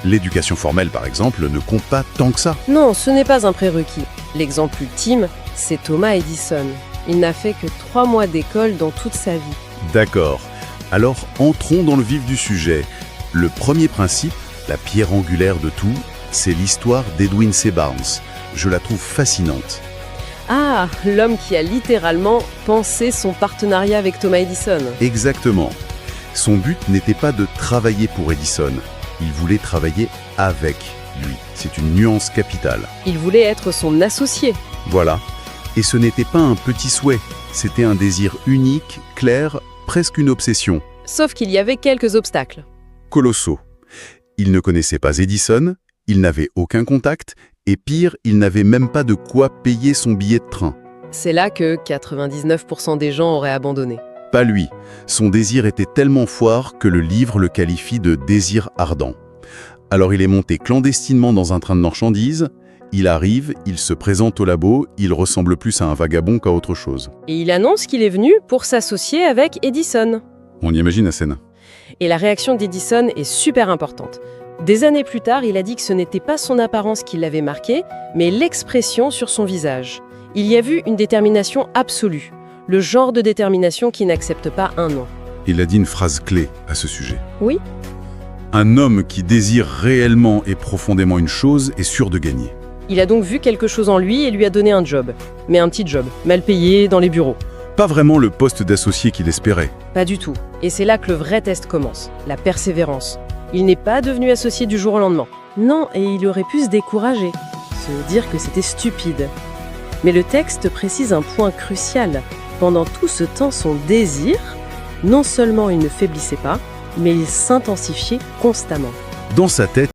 L'éducation formelle, par exemple, ne compte pas tant que ça. Non, ce n'est pas un prérequis. L'exemple ultime, c'est Thomas Edison. Il n'a fait que 3 mois d'école dans toute sa vie. D'accord. Alors, entrons dans le vif du sujet. Le premier principe, la pierre angulaire de tout, c'est l'histoire d'Edwin C. Barnes. Je la trouve fascinante. Ah, l'homme qui a littéralement pensé son partenariat avec Thomas Edison. Exactement. Son but n'était pas de travailler pour Edison. Il voulait travailler avec lui. C'est une nuance capitale. Il voulait être son associé. Voilà. Et ce n'était pas un petit souhait. C'était un désir unique, clair, presque une obsession. Sauf qu'il y avait quelques obstacles. Colossaux. Il ne connaissait pas Edison, il n'avait aucun contact, et pire, il n'avait même pas de quoi payer son billet de train. C'est là que 99% des gens auraient abandonné. Pas lui. Son désir était tellement fort que le livre le qualifie de désir ardent. Alors il est monté clandestinement dans un train de marchandises, il arrive, il se présente au labo, il ressemble plus à un vagabond qu'à autre chose. Et il annonce qu'il est venu pour s'associer avec Edison. On imagine la scène. Et la réaction d'Edison est super importante. Des années plus tard, il a dit que ce n'était pas son apparence qui l'avait marqué, mais l'expression sur son visage. Il y a vu une détermination absolue, le genre de détermination qui n'accepte pas un non. Il a dit une phrase clé à ce sujet. Oui, Un homme qui désire réellement et profondément une chose est sûr de gagner. il a donc vu quelque chose en lui et lui a donné un job. Mais un petit job, mal payé, dans les bureaux. Pas vraiment le poste d'associé qu'il espérait. Pas du tout. Et c'est là que le vrai test commence, la persévérance. Il n'est pas devenu associé du jour au lendemain. Non, et il aurait pu se décourager, se dire que c'était stupide. Mais le texte précise un point crucial. Pendant tout ce temps, son désir, non seulement il ne faiblissait pas, mais il s'intensifiait constamment. Dans sa tête,